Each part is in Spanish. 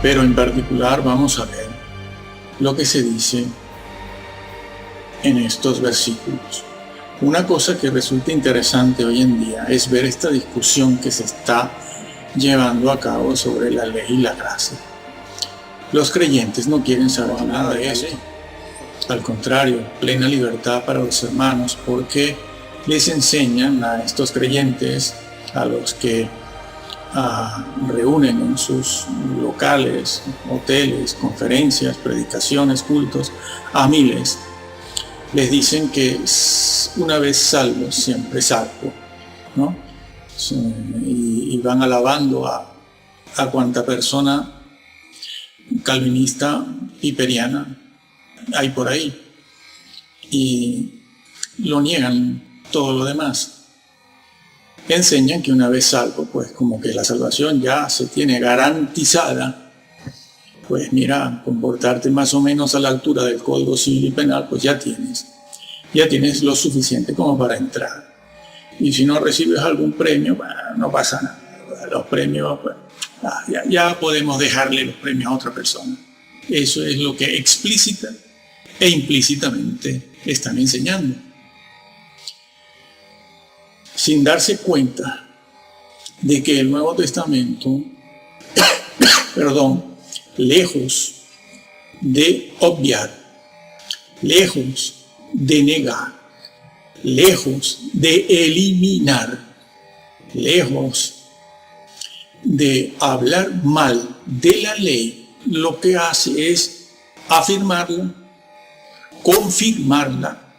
Pero en particular vamos a ver lo que se dice en estos versículos. Una cosa que resulta interesante hoy en día es ver esta discusión que se está llevando a cabo sobre la ley y la gracia. Los creyentes no quieren saber nada de esto. Al contrario, plena libertad para los hermanos, porque les enseñan a estos creyentes, a los que reúnen en sus locales, hoteles, conferencias, predicaciones, cultos, a miles. Les dicen que una vez salvo, siempre salvo, ¿no? Y van alabando a cuanta persona calvinista, piperiana hay por ahí, y lo niegan todo lo demás. Enseñan que una vez salvo, pues como que la salvación ya se tiene garantizada. Pues mira, comportarte más o menos a la altura del Código Civil y Penal, pues ya tienes lo suficiente como para entrar. Y si no recibes algún premio, bueno, no pasa nada. Los premios, pues, ya podemos dejarle los premios a otra persona. Eso es lo que explícita e implícitamente están enseñando, sin darse cuenta de que el Nuevo Testamento, lejos de obviar, lejos de negar, lejos de eliminar, lejos de hablar mal de la ley, lo que hace es afirmarla, confirmarla,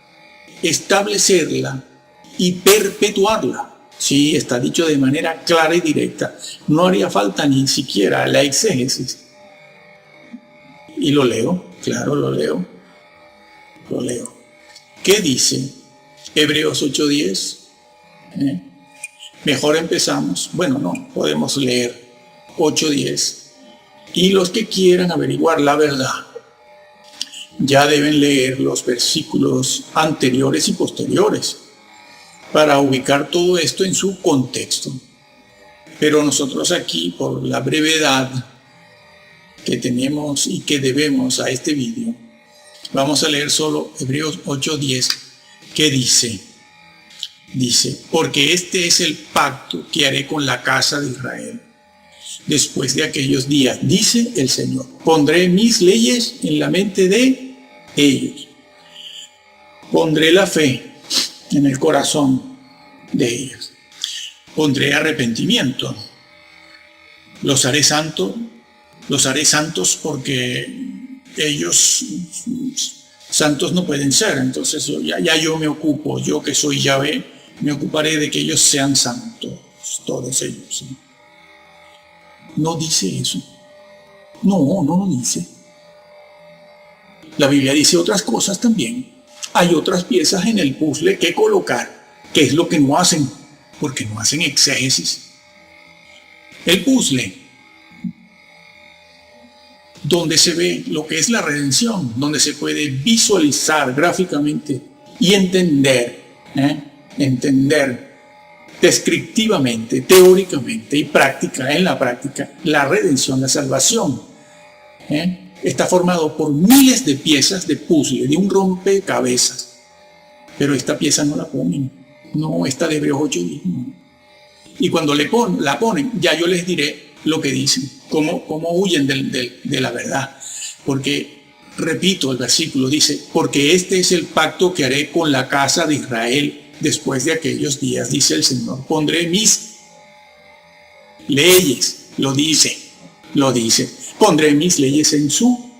establecerla y perpetuarla. Sí, está dicho de manera clara y directa. No haría falta ni siquiera la exégesis. Y lo leo, claro, lo leo. ¿Qué dice Hebreos 8:10? Mejor empezamos. Bueno, no, podemos leer 8:10. Y los que quieran averiguar la verdad, ya deben leer los versículos anteriores y posteriores para ubicar todo esto en su contexto. Pero nosotros aquí, por la brevedad que tenemos y que debemos a este vídeo, vamos a leer solo Hebreos 8:10, que dice, porque este es el pacto que haré con la casa de Israel después de aquellos días, dice el Señor. Pondré mis leyes en la mente de ellos. Pondré la fe en el corazón de ellos. Pondré arrepentimiento. Los haré santos porque ellos santos no pueden ser. Entonces yo me ocupo, yo que soy Yahvé, me ocuparé de que ellos sean santos, todos ellos. ¿Sí? No dice eso. No lo dice. La Biblia dice otras cosas también. Hay otras piezas en el puzzle que colocar, que es lo que no hacen, porque no hacen exégesis. El puzzle, donde se ve lo que es la redención, donde se puede visualizar gráficamente y entender descriptivamente, teóricamente y en la práctica, la redención, la salvación. Está formado por miles de piezas de puzzle, de un rompecabezas. Pero esta pieza no la ponen. No, esta de Hebreos 8:10. No. Y cuando la ponen, ya yo les diré lo que dicen, cómo huyen de la verdad. Porque, repito, el versículo dice, porque este es el pacto que haré con la casa de Israel después de aquellos días, dice el Señor. Pondré mis leyes, lo dice. Pondré mis leyes en su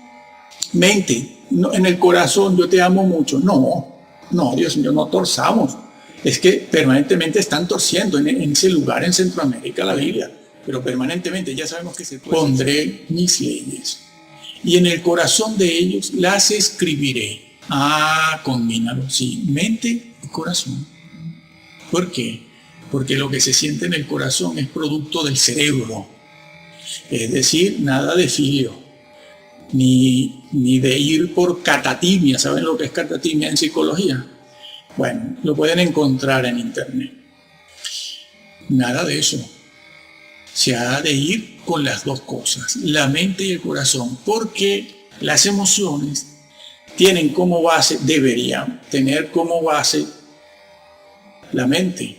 mente, no, en el corazón. Yo te amo mucho. No, Dios mío, no torzamos. Es que permanentemente están torciendo en ese lugar en Centroamérica la Biblia, pero permanentemente ya sabemos que se puede. Pondré mis leyes y en el corazón de ellos las escribiré. Combínalo, sí, mente y corazón. ¿Por qué? Porque lo que se siente en el corazón es producto del cerebro. Es decir, nada de filio, ni de ir por catatimia. ¿Saben lo que es catatimia en psicología? Bueno, lo pueden encontrar en internet. Nada de eso. se ha de ir con las dos cosas, la mente y el corazón, porque las emociones tienen como base, deberían tener como base la mente.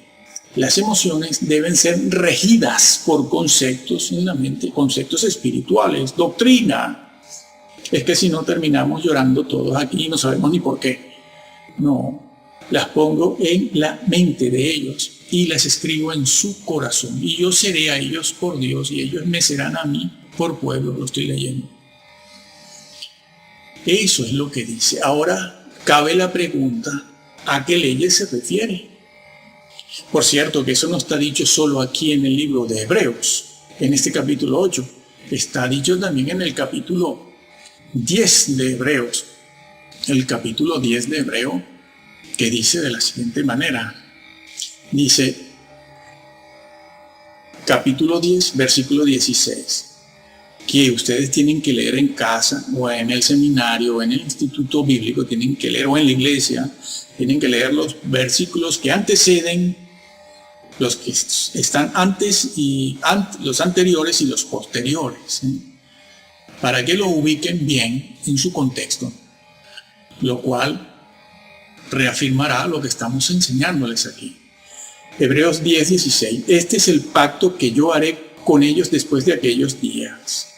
Las emociones deben ser regidas por conceptos en la mente, conceptos espirituales, doctrina. Es que si no terminamos llorando todos aquí y no sabemos ni por qué. No, las pongo en la mente de ellos y las escribo en su corazón. Y yo seré a ellos por Dios y ellos me serán a mí por pueblo. Lo estoy leyendo. Eso es lo que dice. Ahora cabe la pregunta, ¿a qué leyes se refiere? Por cierto, que eso no está dicho solo aquí en el libro de Hebreos, en este capítulo 8. Está dicho también en el capítulo 10 de Hebreos. El capítulo 10 de Hebreo, que dice de la siguiente manera. Dice, capítulo 10, versículo 16. Que ustedes tienen que leer en casa o en el seminario o en el instituto bíblico, tienen que leer, o en la iglesia, tienen que leer los versículos que anteceden, los que están antes y los anteriores y los posteriores, para que lo ubiquen bien en su contexto, lo cual reafirmará lo que estamos enseñándoles aquí. Hebreos 10, 16. Este es el pacto que yo haré con ellos después de aquellos días.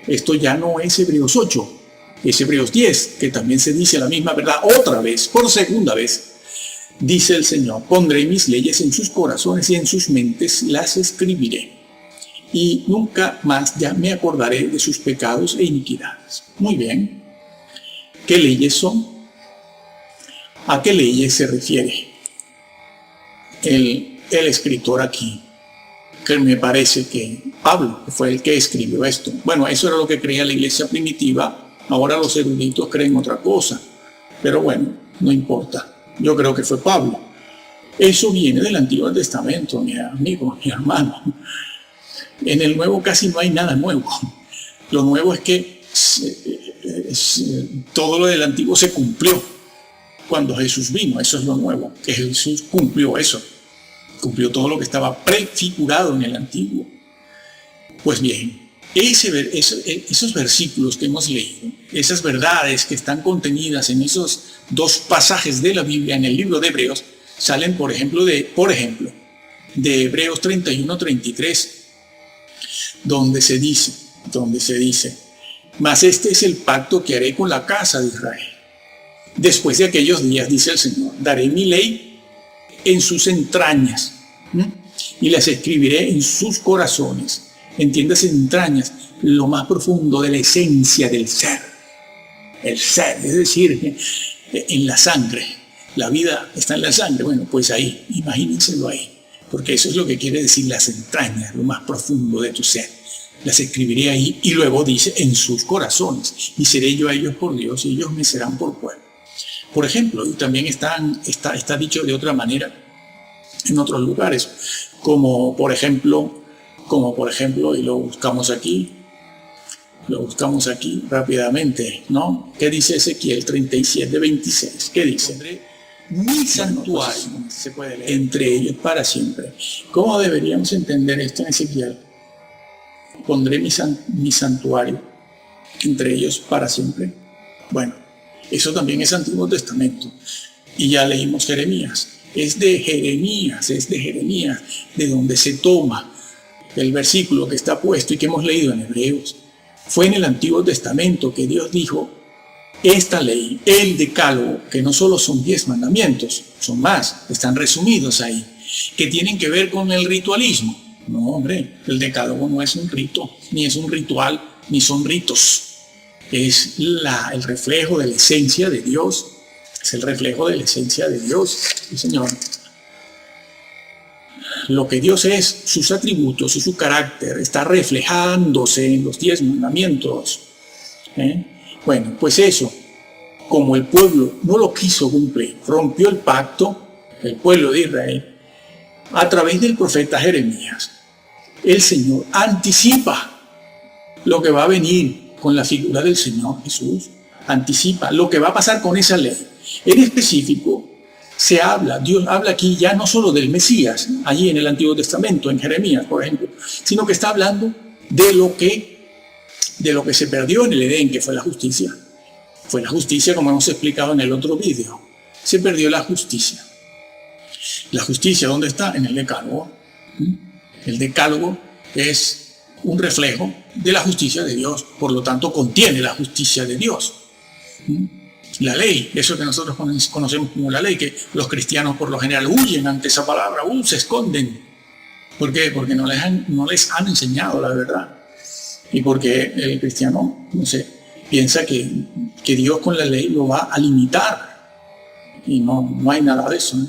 Esto ya no es Hebreos 8, es Hebreos 10, que también se dice la misma verdad otra vez, por segunda vez. Dice el Señor, pondré mis leyes en sus corazones y en sus mentes las escribiré. Y nunca más ya me acordaré de sus pecados e iniquidades. Muy bien. ¿Qué leyes son? ¿A qué leyes se refiere el escritor aquí? Que me parece que Pablo fue el que escribió esto. Bueno, eso era lo que creía la iglesia primitiva. Ahora los eruditos creen otra cosa. Pero bueno, no importa. Yo creo que fue Pablo. Eso viene del Antiguo Testamento, mi amigo, mi hermano. En el Nuevo casi no hay nada nuevo. Lo nuevo es que todo lo del Antiguo se cumplió cuando Jesús vino. Eso es lo nuevo, que Jesús cumplió eso. Cumplió todo lo que estaba prefigurado en el Antiguo. Pues bien, esos versículos que hemos leído, esas verdades que están contenidas en esos dos pasajes de la Biblia en el libro de Hebreos, salen, por ejemplo, de Hebreos 31-33, donde se dice, mas este es el pacto que haré con la casa de Israel. Después de aquellos días, dice el Señor, daré mi ley en sus entrañas y las escribiré en sus corazones. Entiéndase, entrañas, lo más profundo de la esencia del ser. El ser, es decir, en la sangre. La vida está en la sangre. Bueno, pues ahí, imagínenselo ahí. Porque eso es lo que quiere decir las entrañas, lo más profundo de tu ser. Las escribiré ahí y luego dice en sus corazones. Y seré yo a ellos por Dios y ellos me serán por pueblo. Por ejemplo, y también está dicho de otra manera en otros lugares, como por ejemplo, y lo buscamos aquí rápidamente, ¿no? ¿Qué dice Ezequiel 37:26? ¿Qué dice? Mi santuario se puede leer entre ellos para siempre. ¿Cómo deberíamos entender esto en Ezequiel? Pondré mi santuario entre ellos para siempre. Bueno, eso también es Antiguo Testamento. Y ya leímos Jeremías. Es de Jeremías, de donde se toma el versículo que está puesto y que hemos leído en Hebreos. Fue en el Antiguo Testamento que Dios dijo, esta ley, el decálogo, que no solo son 10 mandamientos, son más, están resumidos ahí, que tienen que ver con el ritualismo. No, hombre, el decálogo no es un rito, ni es un ritual, ni son ritos. Es el reflejo de la esencia de Dios. Es el reflejo de la esencia de Dios, sí, Señor. Lo que Dios es, sus atributos y su carácter, está reflejándose en los 10 mandamientos. Bueno, pues eso, como el pueblo no lo quiso cumplir, rompió el pacto, el pueblo de Israel, a través del profeta Jeremías, el Señor anticipa lo que va a venir con la figura del Señor Jesús, anticipa lo que va a pasar con esa ley. En específico, Dios habla aquí ya no solo del Mesías, allí en el Antiguo Testamento, en Jeremías, por ejemplo, sino que está hablando de lo que se perdió en el Edén, que fue la justicia. Fue la justicia, como hemos explicado en el otro vídeo. Se perdió la justicia. La justicia, ¿dónde está? En el Decálogo. El Decálogo es un reflejo de la justicia de Dios, por lo tanto contiene la justicia de Dios. La ley, eso que nosotros conocemos como la ley, que los cristianos por lo general huyen ante esa palabra, se esconden. ¿Por qué? Porque no les han enseñado la verdad. Y porque el cristiano, piensa que Dios con la ley lo va a limitar. Y no hay nada de eso, ¿no?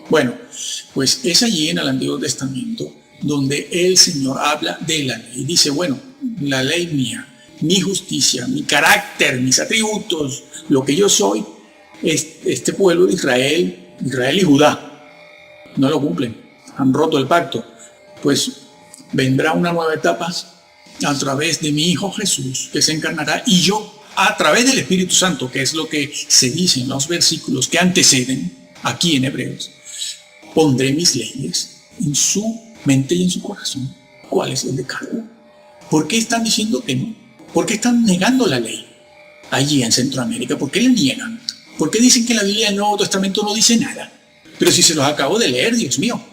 Bueno, pues es allí en el Antiguo Testamento donde el Señor habla de la ley. Dice, bueno, la ley mía, mi justicia, mi carácter, mis atributos, lo que yo soy, este pueblo de Israel y Judá, no lo cumplen, han roto el pacto. Pues vendrá una nueva etapa a través de mi Hijo Jesús, que se encarnará, y yo, a través del Espíritu Santo, que es lo que se dice en los versículos que anteceden, aquí en Hebreos, pondré mis leyes en su mente y en su corazón. ¿Cuál es el decálogo? ¿Por qué están diciendo que no? ¿Por qué están negando la ley allí en Centroamérica? ¿Por qué la niegan? ¿Por qué dicen que la Biblia del Nuevo Testamento no dice nada? Pero si se los acabo de leer, Dios mío,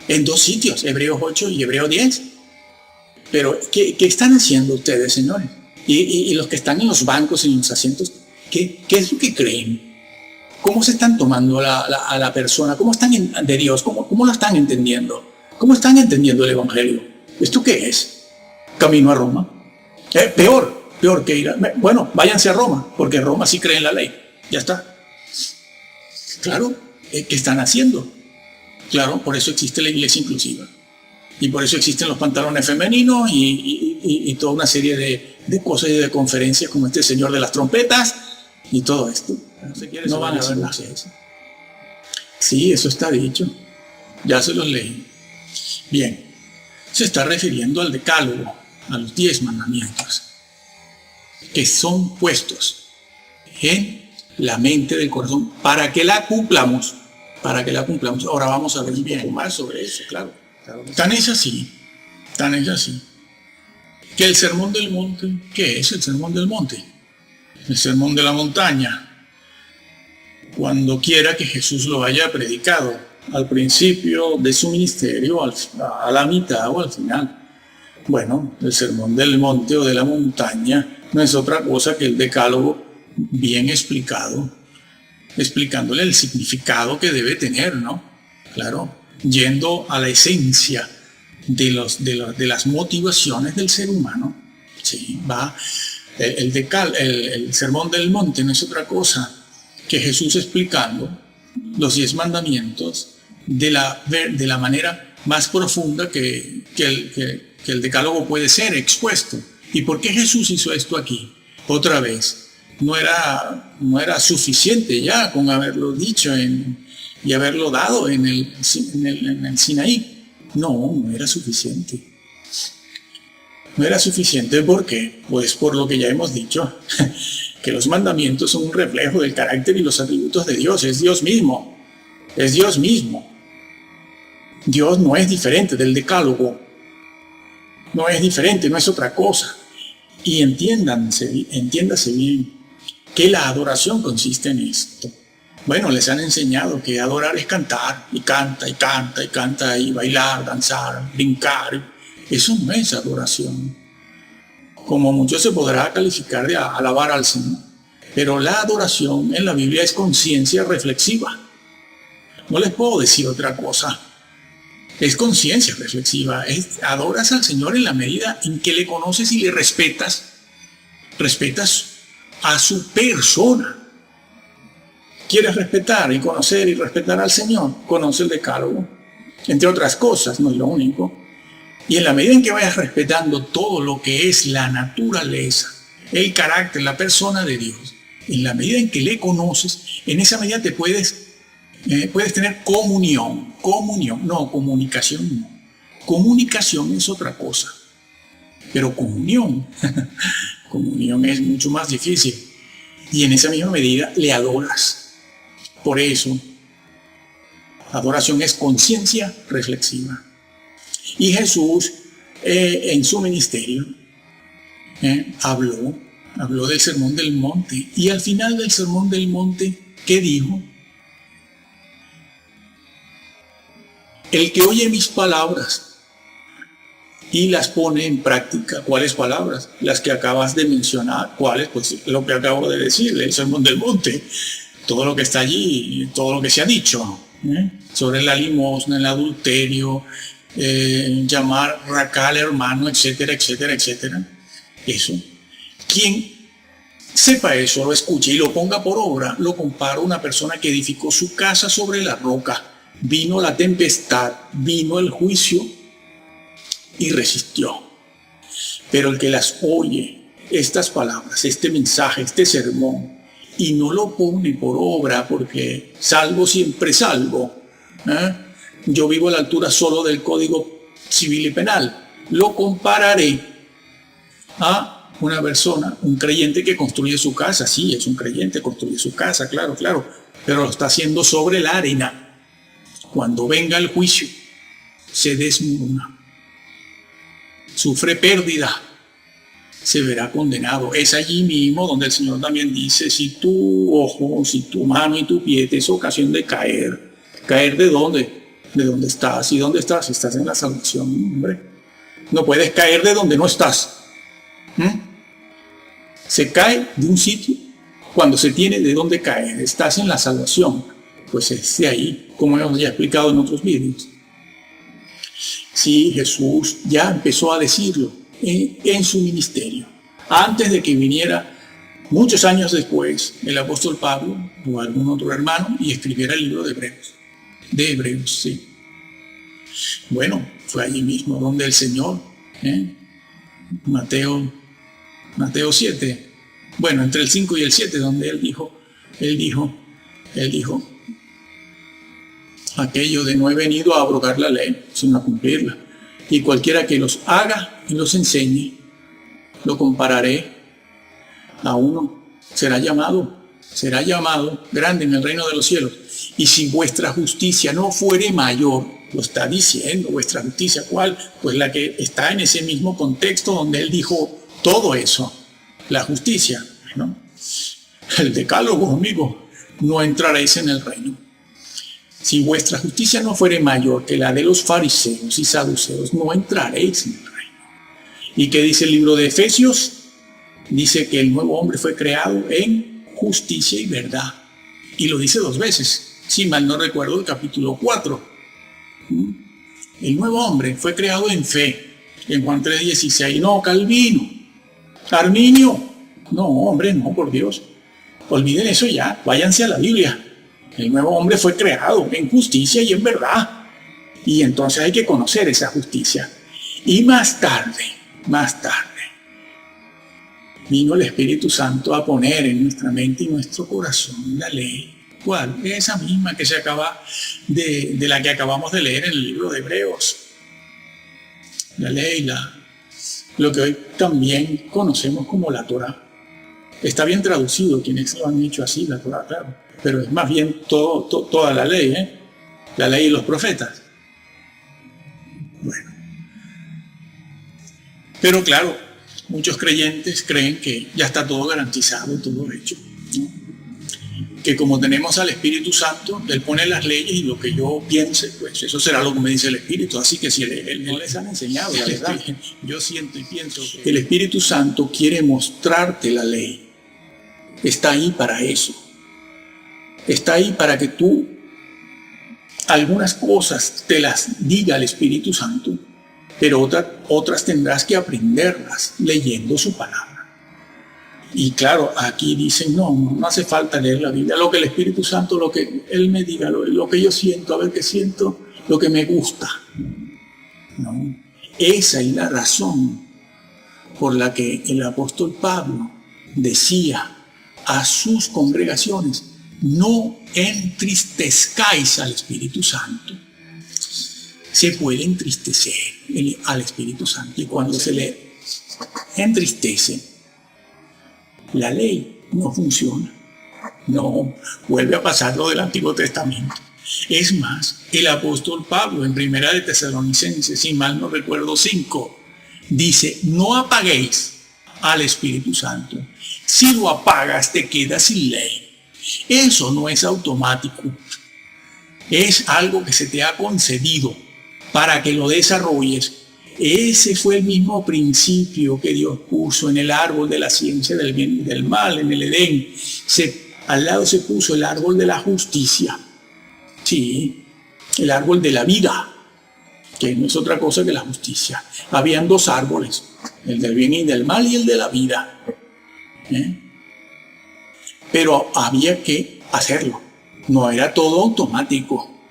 en 2 sitios, Hebreos 8 y Hebreos 10. Pero, ¿qué están haciendo ustedes, señores? Y los que están en los bancos, en los asientos, ¿qué es lo que creen? ¿Cómo se están tomando a la persona? ¿Cómo están de Dios? ¿Cómo lo están entendiendo? ¿Cómo están entendiendo el Evangelio? ¿Esto qué es? ¿Camino a Roma? Peor que ir a... Bueno, váyanse a Roma, porque en Roma sí creen la ley. Ya está. Claro, ¿qué están haciendo? Claro, por eso existe la iglesia inclusiva. Y por eso existen los pantalones femeninos y toda una serie de cosas y de conferencias como este señor de las trompetas y todo esto. No van a hacer nada. Sí, eso está dicho. Ya se los leí. Bien, se está refiriendo al decálogo, a los 10 mandamientos, que son puestos en la mente del corazón para que la cumplamos. Ahora vamos a ver un poco más sobre eso, claro. Tan es así, que el Sermón del Monte, ¿qué es el Sermón del Monte? El Sermón de la Montaña, cuando quiera que Jesús lo haya predicado, al principio de su ministerio, a la mitad o al final. Bueno, el Sermón del Monte o de la Montaña no es otra cosa que el Decálogo bien explicado, explicándole el significado que debe tener, ¿no? Claro, yendo a la esencia de las motivaciones del ser humano. Sí, va. El Sermón del Monte no es otra cosa que Jesús explicando los 10 mandamientos de la manera más profunda que el Decálogo puede ser expuesto. ¿Y por qué Jesús hizo esto aquí? Otra vez, no era suficiente ya con haberlo dicho y haberlo dado en el Sinaí. No era suficiente. No era suficiente, ¿por qué? Pues por lo que ya hemos dicho, que los mandamientos son un reflejo del carácter y los atributos de Dios. Es Dios mismo. Es Dios mismo. Dios no es diferente del Decálogo. No es diferente, no es otra cosa. Y entiéndase bien que la adoración consiste en esto. Bueno, les han enseñado que adorar es cantar, y canta, y canta, y canta, y bailar, danzar, brincar. Eso no es adoración. Como mucho se podrá calificar de alabar al Señor. Pero la adoración en la Biblia es conciencia reflexiva. No les puedo decir otra cosa. Es conciencia reflexiva. Adoras al Señor en la medida en que le conoces y le respetas. Respetas a su persona. ¿Quieres respetar y conocer y respetar al Señor? Conoce el Decálogo. Entre otras cosas, no es lo único. Y en la medida en que vayas respetando todo lo que es la naturaleza, el carácter, la persona de Dios, en la medida en que le conoces, en esa medida te puedes tener comunión, no comunicación, no. Comunicación es otra cosa, pero comunión es mucho más difícil. Y en esa misma medida le adoras. Por eso Adoración es conciencia reflexiva. Y Jesús en su ministerio habló del Sermón del Monte. Y al final del Sermón del Monte, ¿qué dijo? El que oye mis palabras y las pone en práctica. ¿Cuáles palabras? Las que acabas de mencionar. ¿Cuáles? Pues lo que acabo de decir, el Sermón del Monte. Todo lo que está allí, todo lo que se ha dicho sobre la limosna, el adulterio, llamar racal hermano, etcétera, etcétera, etcétera. Eso. Quien sepa eso, lo escuche y lo ponga por obra, lo compara a una persona que edificó su casa sobre la roca. Vino la tempestad, vino el juicio y resistió. Pero el que las oye, estas palabras, este mensaje, este sermón, y no lo pone por obra, porque salvo siempre salvo, yo vivo a la altura solo del Código Civil y Penal, lo compararé a una persona, un creyente que construye su casa. Sí, es un creyente, construye su casa, claro, pero lo está haciendo sobre la arena. Cuando venga el juicio, se desmorona, sufre pérdida, se verá condenado. Es allí mismo donde el Señor también dice, si tu ojo, si tu mano y tu pie te es ocasión de caer. ¿Caer de dónde? De dónde estás. ¿Y dónde estás? Estás en la salvación, hombre. No puedes caer de donde no estás. Se cae de un sitio cuando se tiene de dónde caer. Estás en la salvación. Pues es de ahí, como hemos ya explicado en otros vídeos. Sí, Jesús ya empezó a decirlo en su ministerio. Antes de que viniera, muchos años después, el apóstol Pablo o algún otro hermano y escribiera el libro de Hebreos. De Hebreos, sí. Bueno, fue allí mismo donde el Señor, Mateo 7, bueno, entre el 5 y el 7, donde él dijo, aquello de no he venido a abrogar la ley, sino a cumplirla. Y cualquiera que los haga y los enseñe, lo compararé a uno. Será llamado grande en el reino de los cielos. Y si vuestra justicia no fuere mayor, lo está diciendo, vuestra justicia, ¿cuál? Pues la que está en ese mismo contexto donde él dijo todo eso. La justicia, ¿no? El decálogo, amigo, no entraréis en el reino. Si vuestra justicia no fuere mayor que la de los fariseos y saduceos, no entraréis en el reino. ¿Y qué dice el libro de Efesios? Dice que el nuevo hombre fue creado en justicia y verdad. Y lo dice 2 veces. Si mal no recuerdo, el capítulo 4. El nuevo hombre fue creado en fe. En Juan 3:16. No, Calvino. Arminio. No, hombre, no, por Dios. Olviden eso ya. Váyanse a la Biblia. El nuevo hombre fue creado en justicia y en verdad. Y entonces hay que conocer esa justicia. Y más tarde, vino el Espíritu Santo a poner en nuestra mente y nuestro corazón la ley. ¿Cuál? Esa misma que se acaba de la que acabamos de leer en el libro de Hebreos. La ley, lo que hoy también conocemos como la Torá. Está bien traducido, quienes lo han hecho así, la Torá, claro. Pero es más bien toda la ley, la ley y los profetas. Bueno. Pero claro, muchos creyentes creen que ya está todo garantizado, todo hecho, ¿no? Que como tenemos al Espíritu Santo, Él pone las leyes y lo que yo piense, pues eso será lo que me dice el Espíritu. Así que si Él no les han enseñado, la verdad, yo siento y pienso que el Espíritu Santo quiere mostrarte la ley. Está ahí para eso. Está ahí para que tú algunas cosas te las diga el Espíritu Santo, pero otras tendrás que aprenderlas leyendo su palabra. Y claro, aquí dicen, no hace falta leer la Biblia. Lo que el Espíritu Santo, lo que Él me diga, lo que yo siento, a ver qué siento, lo que me gusta. No. Esa es la razón por la que el apóstol Pablo decía a sus congregaciones, no entristezcáis al Espíritu Santo. Se puede entristecer al Espíritu Santo y cuando se le entristece, la ley no funciona. No, vuelve a pasar lo del Antiguo Testamento. Es más, el apóstol Pablo en Primera de Tesalonicenses, si mal no recuerdo 5, dice, no apaguéis al Espíritu Santo. Si lo apagas, te quedas sin ley. Eso no es automático. Es algo que se te ha concedido para que lo desarrolles. Ese fue el mismo principio que Dios puso en el árbol de la ciencia del bien y del mal, en el Edén. Al lado se puso el árbol de la justicia. Sí, el árbol de la vida, que no es otra cosa que la justicia. Habían dos árboles, el del bien y del mal y el de la vida. Pero había que hacerlo. No era todo automático.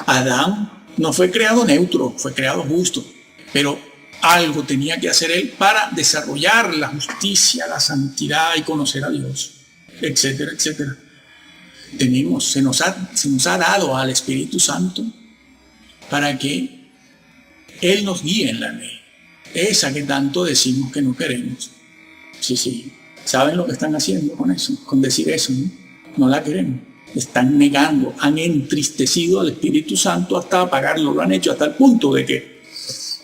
Adán no fue creado neutro, fue creado justo. Pero algo tenía que hacer él para desarrollar la justicia, la santidad y conocer a Dios, etcétera, etcétera. Se nos ha dado al Espíritu Santo para que Él nos guíe en la ley. Esa que tanto decimos que no queremos. Sí. ¿Saben lo que están haciendo con eso? Con decir eso, ¿no? No la queremos. Están negando, han entristecido al Espíritu Santo hasta apagarlo. Lo han hecho hasta el punto de que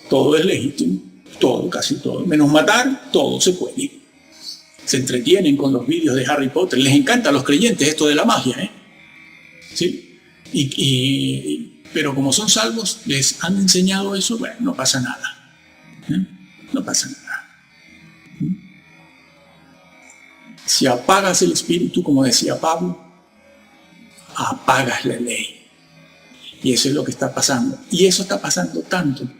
todo es legítimo, todo, casi todo. Menos matar, todo se puede. Se entretienen con los vídeos de Harry Potter. Les encanta a los creyentes esto de la magia, ¿sí? Pero como son salvos, les han enseñado eso, bueno, no pasa nada. No pasa nada. Si apagas el espíritu, como decía Pablo, apagas la ley. Y eso es lo que está pasando. Y eso está pasando tanto.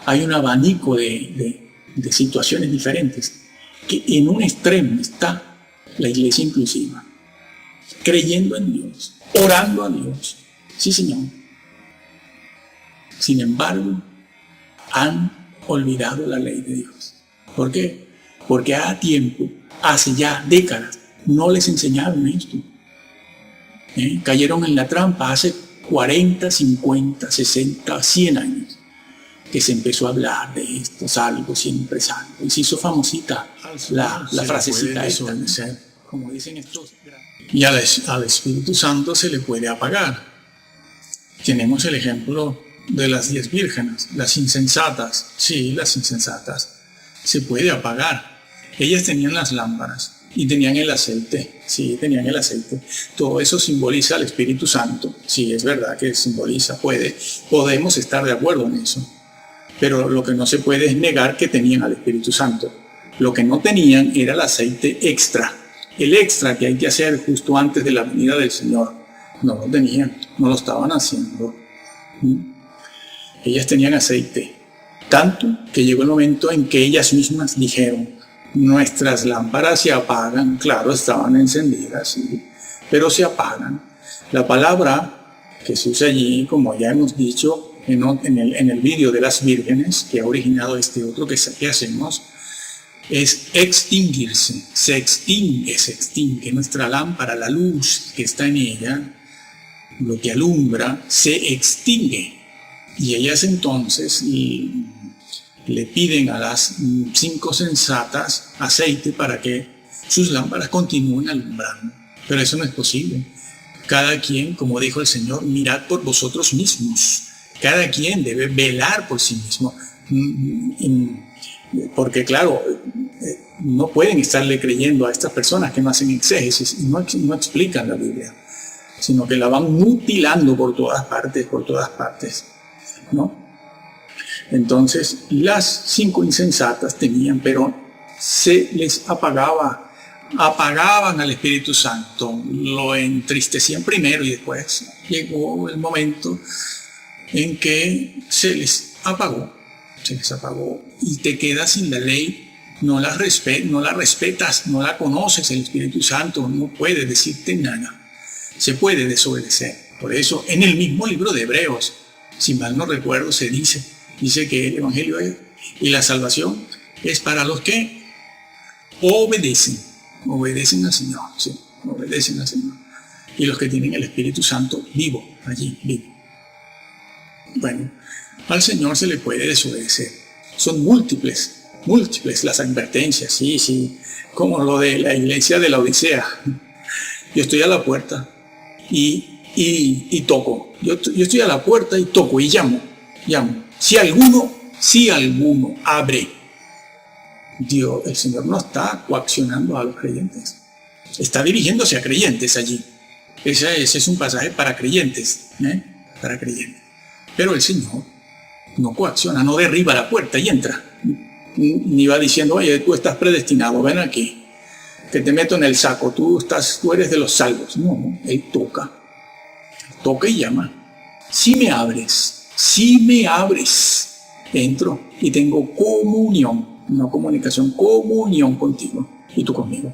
Hay un abanico de situaciones diferentes, que en un extremo está la iglesia inclusiva, creyendo en Dios, orando a Dios. Sí, Señor. Sin embargo, han olvidado la ley de Dios. ¿Por qué? Porque hace ya décadas, no les enseñaron esto. Cayeron en la trampa hace 40, 50, 60, 100 años. Que se empezó a hablar de esto, salvo, siempre salvo. Y se hizo famosita la frasecita esta, como dicen estos. Y al Espíritu Santo se le puede apagar. Tenemos el ejemplo de las 10 vírgenes, las insensatas. Sí, las insensatas. Se puede apagar. Ellas tenían las lámparas y tenían el aceite. Sí, tenían el aceite. Todo eso simboliza al Espíritu Santo. Sí, es verdad que simboliza, podemos estar de acuerdo en eso. Pero lo que no se puede es negar que tenían al Espíritu Santo. Lo que no tenían era el aceite extra. El extra que hay que hacer justo antes de la venida del Señor. No lo tenían, no lo estaban haciendo. Ellas tenían aceite. Tanto que llegó el momento en que ellas mismas dijeron, nuestras lámparas se apagan. Claro, estaban encendidas, sí, pero se apagan. La palabra que se usa allí, como ya hemos dicho, en el vídeo de las vírgenes, que ha originado este otro que hacemos, es extinguirse. Se extingue nuestra lámpara, la luz que está en ella, lo que alumbra, se extingue. Y ellas entonces le piden a las 5 sensatas aceite para que sus lámparas continúen alumbrando. Pero eso no es posible. Cada quien, como dijo el Señor, mirad por vosotros mismos. Cada quien debe velar por sí mismo. Porque claro, no pueden estarle creyendo a estas personas que no hacen exégesis y no explican la Biblia, sino que la van mutilando por todas partes, ¿no? Entonces, las 5 insensatas tenían, pero se les apagaban al Espíritu Santo, lo entristecían primero y después llegó el momento en que se les apagó y te quedas sin la ley, no la respetas, no la conoces. El Espíritu Santo no puede decirte nada, se puede desobedecer. Por eso en el mismo libro de Hebreos, si mal no recuerdo, se dice que el Evangelio y la salvación es para los que obedecen al Señor, sí, obedecen al Señor, y los que tienen el Espíritu Santo vivo. Bueno, al Señor se le puede desobedecer. Son múltiples las advertencias, sí, como lo de la iglesia de la Odisea. Yo estoy a la puerta y y toco. Yo estoy a la puerta y toco y llamo. Si alguno abre, Dios, el Señor no está coaccionando a los creyentes. Está dirigiéndose a creyentes allí. Ese es un pasaje para creyentes, para creyentes. Pero el Señor no coacciona, no derriba la puerta y entra. Ni va diciendo, oye, tú estás predestinado, ven aquí, que te meto en el saco, tú eres de los salvos. No, Él toca y llama. Si me abres, entro y tengo comunión, no comunicación, comunión contigo y tú conmigo.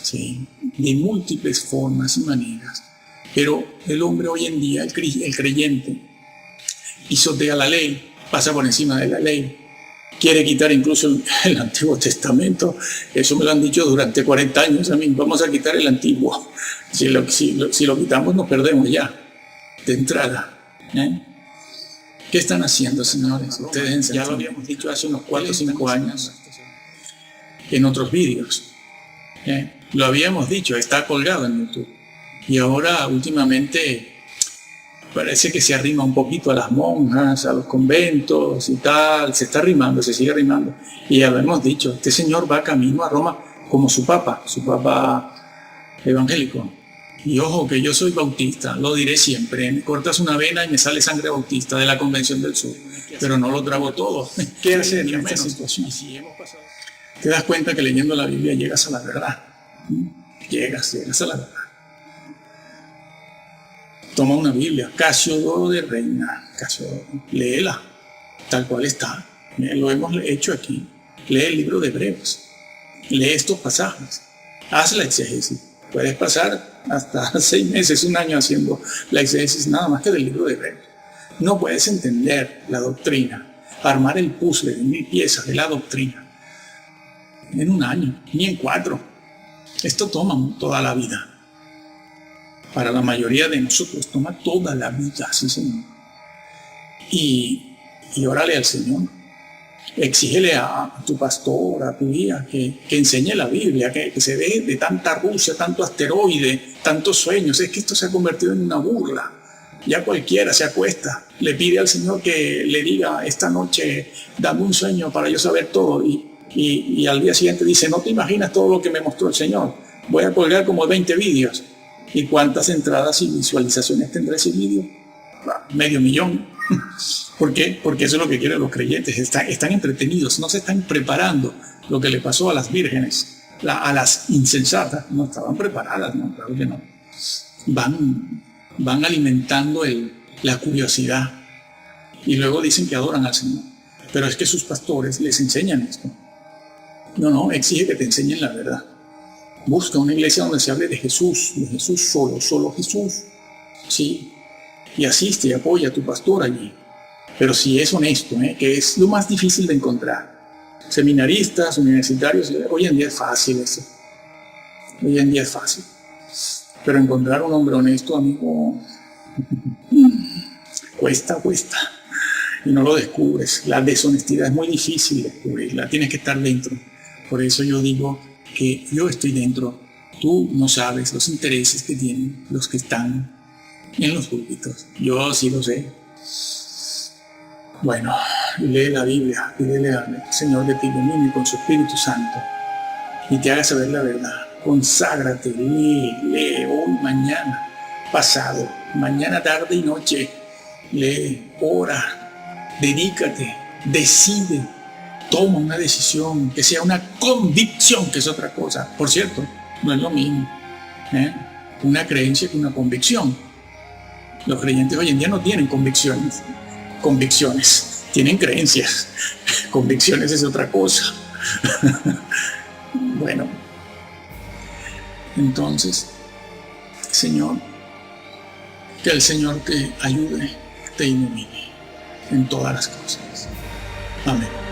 Sí, de múltiples formas y maneras. Pero el hombre hoy en día, el creyente, pisotea la ley, pasa por encima de la ley, quiere quitar incluso el Antiguo Testamento. Eso me lo han dicho durante 40 años a mí. Vamos a quitar el Antiguo. Si lo quitamos nos perdemos ya, de entrada. ¿Qué están haciendo, señores? Ustedes ya lo habíamos dicho hace unos 4 o 5 años en otros vídeos. Lo habíamos dicho, está colgado en YouTube. Y ahora últimamente parece que se arrima un poquito a las monjas, a los conventos y tal. Se está arrimando, se sigue arrimando. Y ya lo hemos dicho, este señor va camino a Roma como su papa evangélico. Y ojo que yo soy bautista, lo diré siempre. Me cortas una vena y me sale sangre bautista de la Convención del Sur. Pero no lo trago todo. ¿Qué hacer en esta situación? Te das cuenta que leyendo la Biblia llegas a la verdad. Llegas a la verdad. Toma una Biblia, Casiodoro de Reina, léela, tal cual está. Lo hemos hecho aquí. Lee el libro de Hebreos. Lee estos pasajes. Haz la exégesis. Puedes pasar hasta 6 meses, 1 año haciendo la exégesis nada más que del libro de Hebreos. No puedes entender la doctrina, armar el puzzle de 1000 piezas de la doctrina en 1 año, ni en 4. Esto toma toda la vida. Para la mayoría de nosotros toma toda la vida, sí, Señor. Y órale al Señor. Exígele a tu pastor, a tu guía, que enseñe la Biblia, que se deje de tanta Rusia, tanto asteroide, tantos sueños. Es que esto se ha convertido en una burla. Ya cualquiera se acuesta, le pide al Señor que le diga esta noche, dame un sueño para yo saber todo. Y al día siguiente dice, no te imaginas todo lo que me mostró el Señor. Voy a colgar como 20 vídeos. ¿Y cuántas entradas y visualizaciones tendrá ese vídeo? 500,000. ¿Por qué? Porque eso es lo que quieren los creyentes. Están entretenidos, no se están preparando. Lo que le pasó a las vírgenes, a las insensatas, no estaban preparadas, no, claro que no. Van alimentando la curiosidad y luego dicen que adoran al Señor. Pero es que sus pastores les enseñan esto. No, exige que te enseñen la verdad. Busca una iglesia donde se hable de Jesús solo Jesús. Sí. Y asiste y apoya a tu pastor allí. Pero si es honesto, que es lo más difícil de encontrar. Seminaristas, universitarios, hoy en día es fácil eso. Hoy en día es fácil. Pero encontrar un hombre honesto, amigo, cuesta. Y no lo descubres. La deshonestidad es muy difícil descubrirla. Tienes que estar dentro. Por eso yo digo que yo estoy dentro. Tú no sabes los intereses que tienen los que están en los púlpitos. Yo sí lo sé. Bueno, lee la Biblia, pídele al Señor que te ilumine con su Espíritu Santo y te haga saber la verdad. Conságrate, lee hoy, mañana, pasado, mañana, tarde y noche. Lee, ora, dedícate, decide, toma una decisión, que sea una convicción, que es otra cosa. Por cierto, no es lo mismo una creencia que una convicción. Los creyentes hoy en día no tienen convicciones, tienen creencias. Convicciones es otra cosa. Bueno, entonces, Señor, que el Señor te ayude, te ilumine en todas las cosas. Amén.